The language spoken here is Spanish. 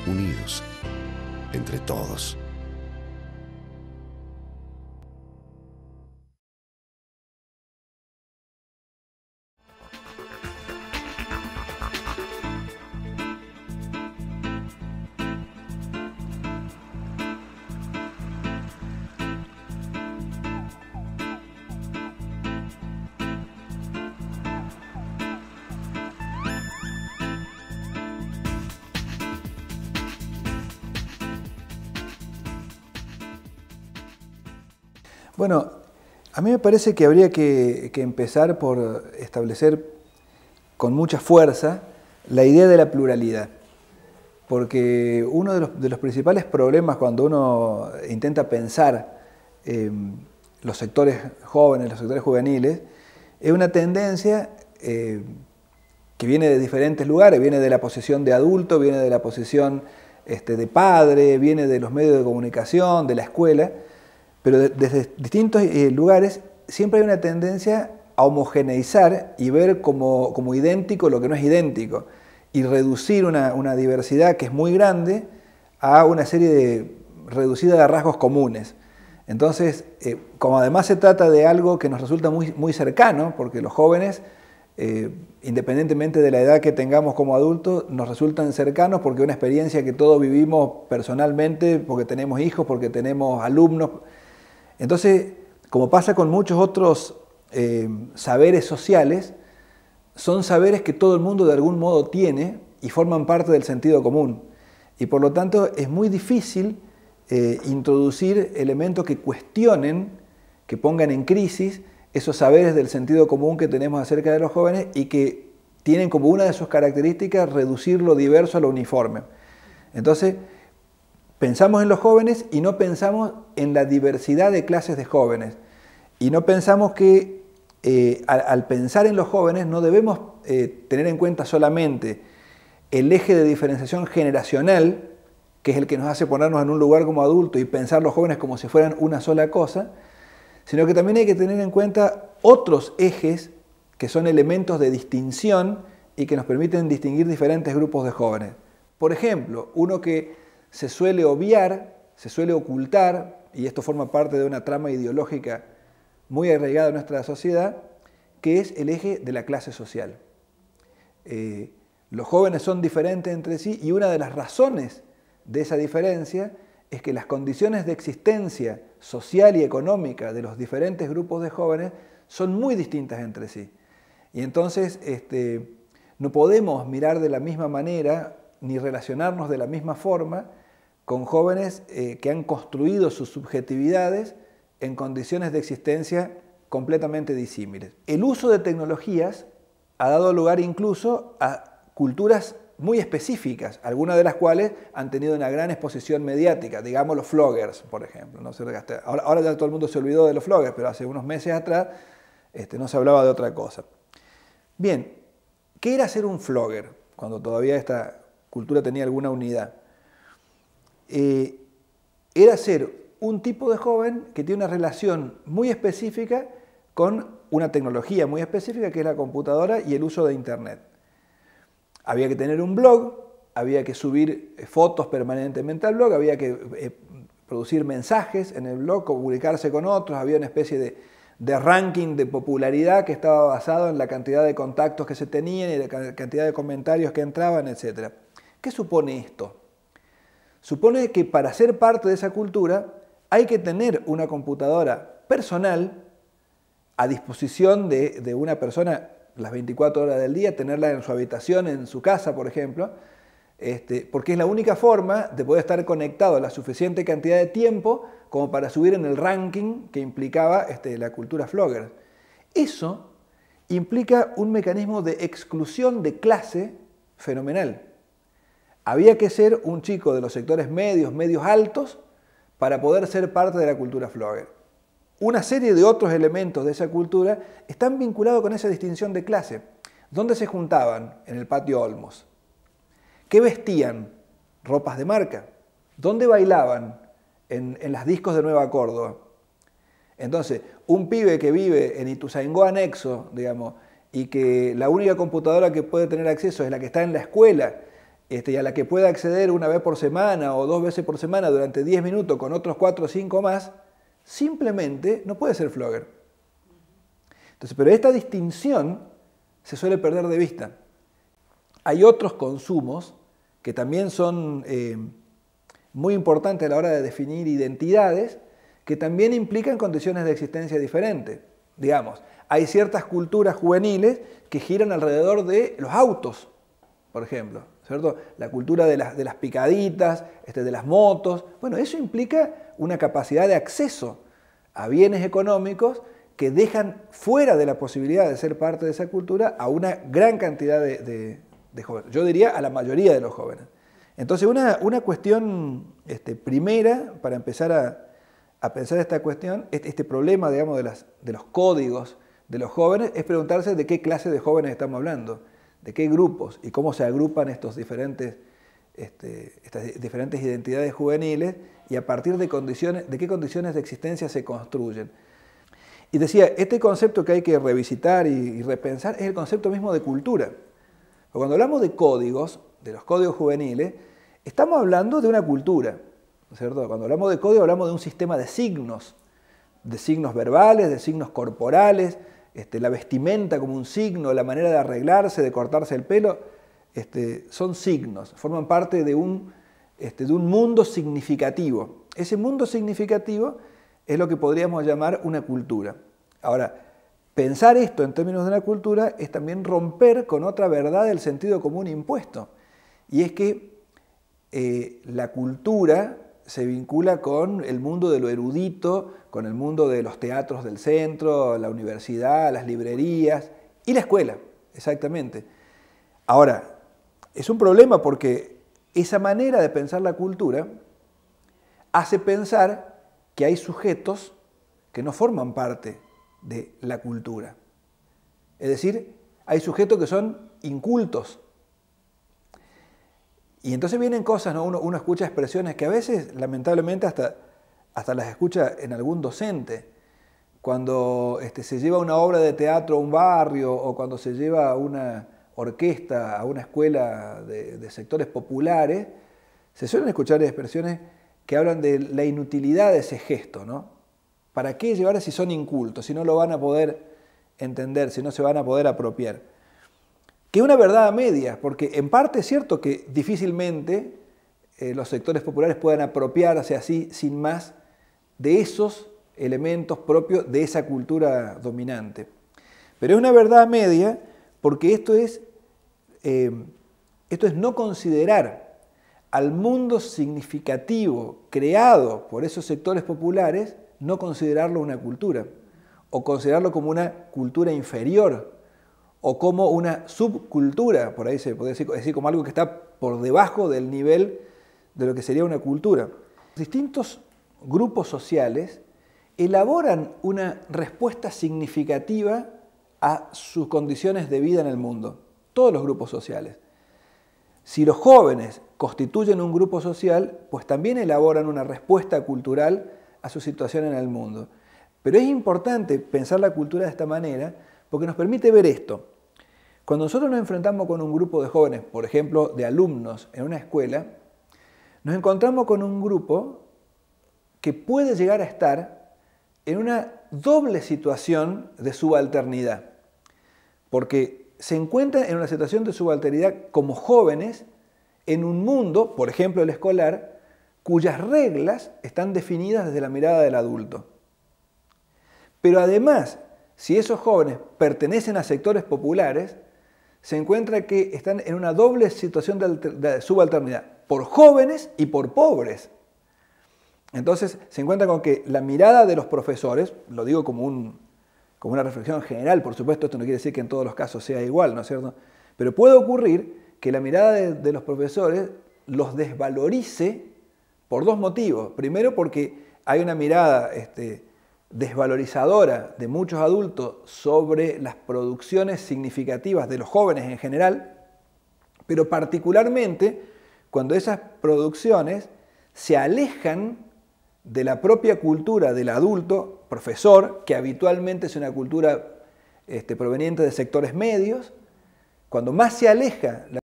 unidos, entre todos. Bueno, a mí me parece que habría que empezar por establecer con mucha fuerza la idea de la pluralidad. Porque uno de los principales problemas cuando uno intenta pensar los sectores jóvenes, los sectores juveniles, es una tendencia que viene de diferentes lugares, viene de la posición de adulto, viene de la posición de padre, viene de los medios de comunicación, de la escuela, pero desde distintos lugares siempre hay una tendencia a homogeneizar y ver como idéntico lo que no es idéntico y reducir una diversidad que es muy grande a una serie reducida de rasgos comunes. Entonces, como además se trata de algo que nos resulta muy cercano, porque los jóvenes, independientemente de la edad que tengamos como adultos, nos resultan cercanos porque es una experiencia que todos vivimos personalmente, porque tenemos hijos, porque tenemos alumnos. Entonces, como pasa con muchos otros saberes sociales, son saberes que todo el mundo de algún modo tiene y forman parte del sentido común. Y por lo tanto es muy difícil introducir elementos que cuestionen, que pongan en crisis esos saberes del sentido común que tenemos acerca de los jóvenes y que tienen como una de sus características reducir lo diverso a lo uniforme. Entonces, pensamos en los jóvenes y no pensamos en la diversidad de clases de jóvenes. Y no pensamos que al pensar en los jóvenes no debemos tener en cuenta solamente el eje de diferenciación generacional, que es el que nos hace ponernos en un lugar como adultos y pensar los jóvenes como si fueran una sola cosa, sino que también hay que tener en cuenta otros ejes que son elementos de distinción y que nos permiten distinguir diferentes grupos de jóvenes. Por ejemplo, uno que se suele obviar, se suele ocultar, y esto forma parte de una trama ideológica muy arraigada en nuestra sociedad, que es el eje de la clase social. Los jóvenes son diferentes entre sí y una de las razones de esa diferencia es que las condiciones de existencia social y económica de los diferentes grupos de jóvenes son muy distintas entre sí. Y entonces no podemos mirar de la misma manera ni relacionarnos de la misma forma con jóvenes que han construido sus subjetividades en condiciones de existencia completamente disímiles. El uso de tecnologías ha dado lugar incluso a culturas muy específicas, algunas de las cuales han tenido una gran exposición mediática, digamos los floggers, por ejemplo. ¿No? Ahora ya todo el mundo se olvidó de los floggers, pero hace unos meses atrás no se hablaba de otra cosa. Bien, ¿qué era ser un flogger cuando todavía esta cultura tenía alguna unidad? Era ser un tipo de joven que tiene una relación muy específica con una tecnología muy específica que es la computadora y el uso de Internet. Había que tener un blog, había que subir fotos permanentemente al blog, había que producir mensajes en el blog, comunicarse con otros, había una especie de ranking de popularidad que estaba basado en la cantidad de contactos que se tenían y la cantidad de comentarios que entraban, etc. ¿Qué supone esto? Supone que para ser parte de esa cultura hay que tener una computadora personal a disposición de una persona las 24 horas del día, tenerla en su habitación, en su casa, por ejemplo, porque es la única forma de poder estar conectado a la suficiente cantidad de tiempo como para subir en el ranking que implicaba la cultura flogger. Eso implica un mecanismo de exclusión de clase fenomenal. Había que ser un chico de los sectores medios altos, para poder ser parte de la cultura flogger. Una serie de otros elementos de esa cultura están vinculados con esa distinción de clase. ¿Dónde se juntaban? En el patio Olmos. ¿Qué vestían? Ropas de marca. ¿Dónde bailaban? En las discos de Nueva Córdoba. Entonces, un pibe que vive en Ituzaingó Anexo, digamos, y que la única computadora que puede tener acceso es la que está en la escuela, y a la que pueda acceder una vez por semana o 2 veces por semana durante 10 minutos con otros 4 o 5 más, simplemente no puede ser flogger. Entonces, pero esta distinción se suele perder de vista. Hay otros consumos que también son muy importantes a la hora de definir identidades, que también implican condiciones de existencia diferentes. Digamos, hay ciertas culturas juveniles que giran alrededor de los autos, por ejemplo, ¿cierto? La cultura de las picaditas, de las motos. Bueno, eso implica una capacidad de acceso a bienes económicos que dejan fuera de la posibilidad de ser parte de esa cultura a una gran cantidad de jóvenes. Yo diría a la mayoría de los jóvenes. Entonces, una cuestión primera para empezar a pensar esta cuestión, este problema, digamos, de los códigos de los jóvenes, es preguntarse de qué clase de jóvenes estamos hablando, de qué grupos y cómo se agrupan estas diferentes identidades juveniles y a partir de qué condiciones de existencia se construyen. Y decía, este concepto que hay que revisitar y repensar es el concepto mismo de cultura. Porque cuando hablamos de códigos, de los códigos juveniles, estamos hablando de una cultura, ¿cierto? Cuando hablamos de código hablamos de un sistema de signos verbales, de signos corporales, la vestimenta como un signo, la manera de arreglarse, de cortarse el pelo, son signos, forman parte de un mundo significativo. Ese mundo significativo es lo que podríamos llamar una cultura. Ahora, pensar esto en términos de una cultura es también romper con otra verdad del sentido común impuesto, y es que la cultura se vincula con el mundo de lo erudito, con el mundo de los teatros del centro, la universidad, las librerías y la escuela, exactamente. Ahora, es un problema porque esa manera de pensar la cultura hace pensar que hay sujetos que no forman parte de la cultura. Es decir, hay sujetos que son incultos. Y entonces vienen cosas, ¿no? Uno escucha expresiones que a veces, lamentablemente, hasta las escucha en algún docente. Cuando se lleva una obra de teatro a un barrio o cuando se lleva una orquesta a una escuela de sectores populares, se suelen escuchar expresiones que hablan de la inutilidad de ese gesto, ¿no? ¿Para qué llevar si son incultos, si no lo van a poder entender, si no se van a poder apropiar? Que es una verdad a medias, porque en parte es cierto que difícilmente los sectores populares puedan apropiarse así, sin más, de esos elementos propios de esa cultura dominante. Pero es una verdad a media porque esto es no considerar al mundo significativo creado por esos sectores populares, no considerarlo una cultura, o considerarlo como una cultura inferior, o como una subcultura, por ahí se puede decir como algo que está por debajo del nivel de lo que sería una cultura. Distintos grupos sociales elaboran una respuesta significativa a sus condiciones de vida en el mundo, todos los grupos sociales. Si los jóvenes constituyen un grupo social, pues también elaboran una respuesta cultural a su situación en el mundo. Pero es importante pensar la cultura de esta manera porque nos permite ver esto. Cuando nosotros nos enfrentamos con un grupo de jóvenes, por ejemplo, de alumnos en una escuela, nos encontramos con un grupo que puede llegar a estar en una doble situación de subalternidad, porque se encuentran en una situación de subalternidad como jóvenes en un mundo, por ejemplo el escolar, cuyas reglas están definidas desde la mirada del adulto. Pero además, si esos jóvenes pertenecen a sectores populares, se encuentra que están en una doble situación de subalternidad, por jóvenes y por pobres. Entonces se encuentra con que la mirada de los profesores, lo digo como una reflexión general, por supuesto, esto no quiere decir que en todos los casos sea igual, ¿no es cierto? Pero puede ocurrir que la mirada de los profesores los desvalorice por dos motivos. Primero, porque hay una mirada desvalorizadora de muchos adultos sobre las producciones significativas de los jóvenes en general, pero particularmente cuando esas producciones se alejan de la propia cultura del adulto profesor, que habitualmente es una cultura proveniente de sectores medios. Cuando más se aleja la